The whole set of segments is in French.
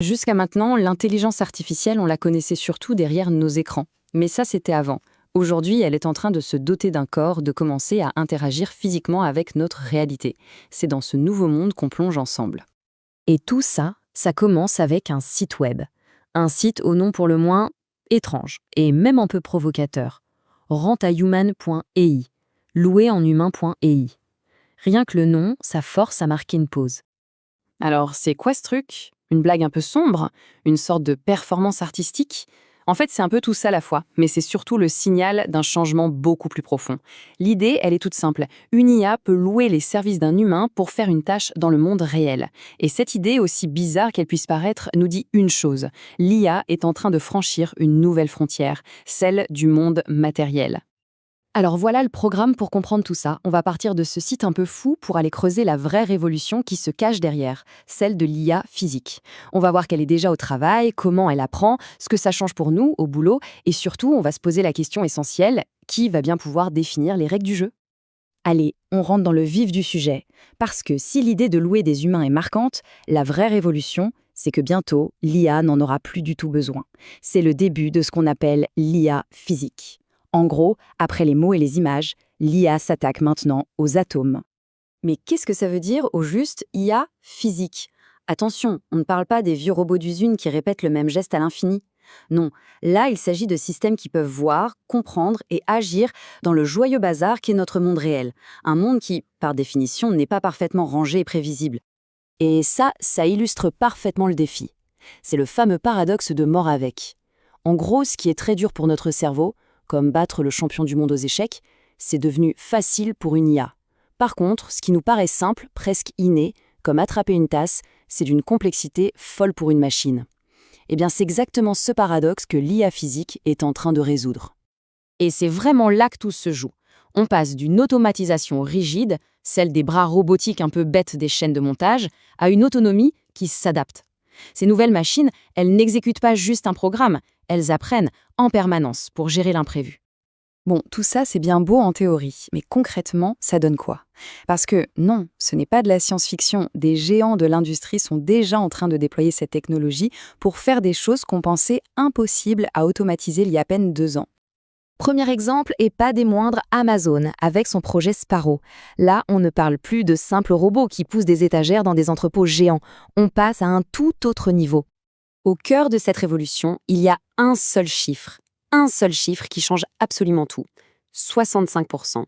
Jusqu'à maintenant, l'intelligence artificielle, on la connaissait surtout derrière nos écrans. Mais ça, c'était avant. Aujourd'hui, elle est en train de se doter d'un corps, de commencer à interagir physiquement avec notre réalité. C'est dans ce nouveau monde qu'on plonge ensemble. Et tout ça, ça commence avec un site web. Un site au nom pour le moins étrange et même un peu provocateur. Rentahuman.ai, louéenhumain.ai. Rien que le nom, ça force à marquer une pause. Alors, c'est quoi ce truc? Une blague un peu sombre? Une sorte de performance artistique? En fait, c'est un peu tout ça à la fois, mais c'est surtout le signal d'un changement beaucoup plus profond. L'idée, elle est toute simple. Une IA peut louer les services d'un humain pour faire une tâche dans le monde réel. Et cette idée, aussi bizarre qu'elle puisse paraître, nous dit une chose. L'IA est en train de franchir une nouvelle frontière, celle du monde matériel. Alors voilà le programme pour comprendre tout ça. On va partir de ce site un peu fou pour aller creuser la vraie révolution qui se cache derrière, celle de l'IA physique. On va voir qu'elle est déjà au travail, comment elle apprend, ce que ça change pour nous au boulot, et surtout, on va se poser la question essentielle, qui va bien pouvoir définir les règles du jeu? Allez, on rentre dans le vif du sujet. Parce que si l'idée de louer des humains est marquante, la vraie révolution, c'est que bientôt, l'IA n'en aura plus du tout besoin. C'est le début de ce qu'on appelle l'IA physique. En gros, après les mots et les images, l'IA s'attaque maintenant aux atomes. Mais qu'est-ce que ça veut dire au juste IA physique? Attention, on ne parle pas des vieux robots d'usine qui répètent le même geste à l'infini. Non, là il s'agit de systèmes qui peuvent voir, comprendre et agir dans le joyeux bazar qu'est notre monde réel. Un monde qui, par définition, n'est pas parfaitement rangé et prévisible. Et ça illustre parfaitement le défi. C'est le fameux paradoxe de mort avec. En gros, ce qui est très dur pour notre cerveau, comme battre le champion du monde aux échecs, c'est devenu facile pour une IA. Par contre, ce qui nous paraît simple, presque inné, comme attraper une tasse, c'est d'une complexité folle pour une machine. Eh bien, c'est exactement ce paradoxe que l'IA physique est en train de résoudre. Et c'est vraiment là que tout se joue. On passe d'une automatisation rigide, celle des bras robotiques un peu bêtes des chaînes de montage, à une autonomie qui s'adapte. Ces nouvelles machines, elles n'exécutent pas juste un programme, elles apprennent en permanence pour gérer l'imprévu. Bon, tout ça, c'est bien beau en théorie, mais concrètement, ça donne quoi? Parce que non, ce n'est pas de la science-fiction. Des géants de l'industrie sont déjà en train de déployer cette technologie pour faire des choses qu'on pensait impossibles à automatiser il y a à peine 2 ans. Premier exemple, et pas des moindres, Amazon, avec son projet Sparrow. Là, on ne parle plus de simples robots qui poussent des étagères dans des entrepôts géants. On passe à un tout autre niveau. Au cœur de cette révolution, il y a un seul chiffre qui change absolument tout. 65%.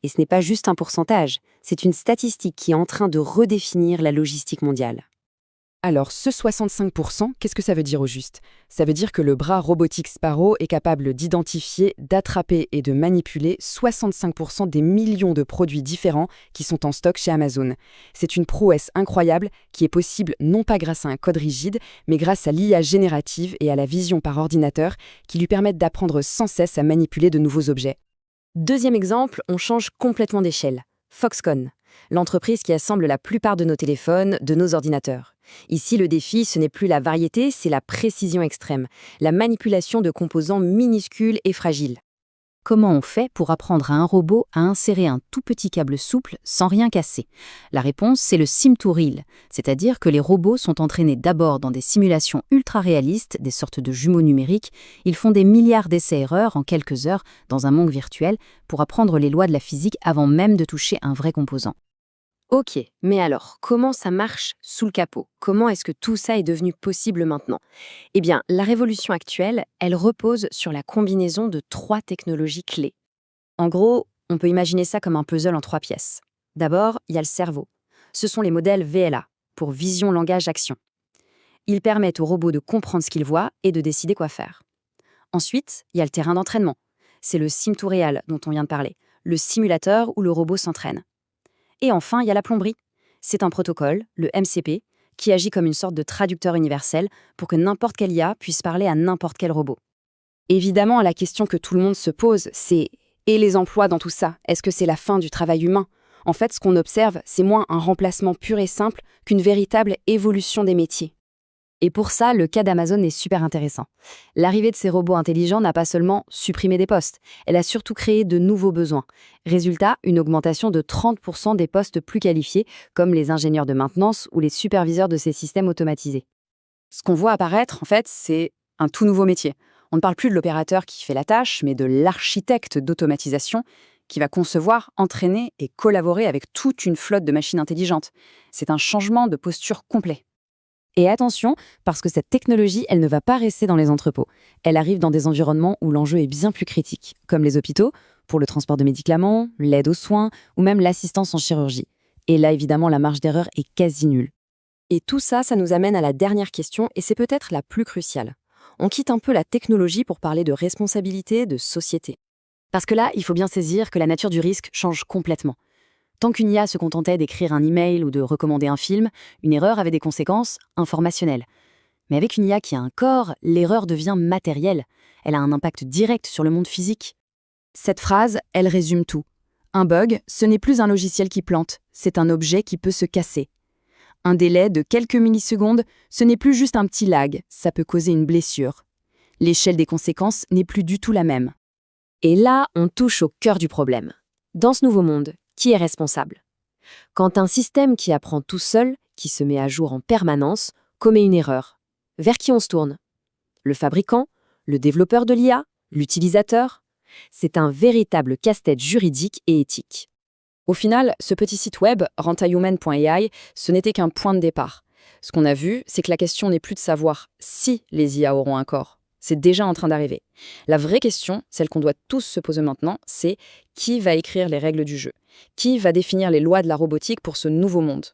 Et ce n'est pas juste un pourcentage, c'est une statistique qui est en train de redéfinir la logistique mondiale. Alors, ce 65%, qu'est-ce que ça veut dire au juste? Ça veut dire que le bras robotique Sparrow est capable d'identifier, d'attraper et de manipuler 65% des millions de produits différents qui sont en stock chez Amazon. C'est une prouesse incroyable qui est possible non pas grâce à un code rigide, mais grâce à l'IA générative et à la vision par ordinateur qui lui permettent d'apprendre sans cesse à manipuler de nouveaux objets. Deuxième exemple, on change complètement d'échelle. Foxconn, l'entreprise qui assemble la plupart de nos téléphones, de nos ordinateurs. Ici, le défi, ce n'est plus la variété, c'est la précision extrême, la manipulation de composants minuscules et fragiles. Comment on fait pour apprendre à un robot à insérer un tout petit câble souple sans rien casser? La réponse, c'est le sim-to-real, c'est-à-dire que les robots sont entraînés d'abord dans des simulations ultra réalistes, des sortes de jumeaux numériques. Ils font des milliards d'essais-erreurs en quelques heures dans un monde virtuel pour apprendre les lois de la physique avant même de toucher un vrai composant. Ok, mais alors, comment ça marche sous le capot? Comment est-ce que tout ça est devenu possible maintenant? Eh bien, la révolution actuelle, elle repose sur la combinaison de 3 technologies clés. En gros, on peut imaginer ça comme un puzzle en 3 pièces. D'abord, il y a le cerveau. Ce sont les modèles VLA, pour vision, langage, action. Ils permettent au robot de comprendre ce qu'il voit et de décider quoi faire. Ensuite, il y a le terrain d'entraînement. C'est le sim-to-real dont on vient de parler, le simulateur où le robot s'entraîne. Et enfin, il y a la plomberie. C'est un protocole, le MCP, qui agit comme une sorte de traducteur universel pour que n'importe quelle IA puisse parler à n'importe quel robot. Évidemment, la question que tout le monde se pose, c'est et les emplois dans tout ça? Est-ce que c'est la fin du travail humain? En fait, ce qu'on observe, c'est moins un remplacement pur et simple qu'une véritable évolution des métiers. Et pour ça, le cas d'Amazon est super intéressant. L'arrivée de ces robots intelligents n'a pas seulement supprimé des postes, elle a surtout créé de nouveaux besoins. Résultat, une augmentation de 30% des postes plus qualifiés, comme les ingénieurs de maintenance ou les superviseurs de ces systèmes automatisés. Ce qu'on voit apparaître, en fait, c'est un tout nouveau métier. On ne parle plus de l'opérateur qui fait la tâche, mais de l'architecte d'automatisation qui va concevoir, entraîner et collaborer avec toute une flotte de machines intelligentes. C'est un changement de posture complet. Et attention, parce que cette technologie, elle ne va pas rester dans les entrepôts. Elle arrive dans des environnements où l'enjeu est bien plus critique, comme les hôpitaux, pour le transport de médicaments, l'aide aux soins ou même l'assistance en chirurgie. Et là, évidemment, la marge d'erreur est quasi nulle. Et tout ça, ça nous amène à la dernière question, et c'est peut-être la plus cruciale. On quitte un peu la technologie pour parler de responsabilité, de société. Parce que là, il faut bien saisir que la nature du risque change complètement. Tant qu'une IA se contentait d'écrire un email ou de recommander un film, une erreur avait des conséquences informationnelles. Mais avec une IA qui a un corps, l'erreur devient matérielle. Elle a un impact direct sur le monde physique. Cette phrase, elle résume tout. Un bug, ce n'est plus un logiciel qui plante, c'est un objet qui peut se casser. Un délai de quelques millisecondes, ce n'est plus juste un petit lag, ça peut causer une blessure. L'échelle des conséquences n'est plus du tout la même. Et là, on touche au cœur du problème. Dans ce nouveau monde, qui est responsable? Quand un système qui apprend tout seul, qui se met à jour en permanence, commet une erreur, vers qui on se tourne? Le fabricant? Le développeur de l'IA? L'utilisateur? C'est un véritable casse-tête juridique et éthique. Au final, ce petit site web, rentahuman.ai, ce n'était qu'un point de départ. Ce qu'on a vu, c'est que la question n'est plus de savoir si les IA auront un corps. C'est déjà en train d'arriver. La vraie question, celle qu'on doit tous se poser maintenant, c'est qui va écrire les règles du jeu? Qui va définir les lois de la robotique pour ce nouveau monde?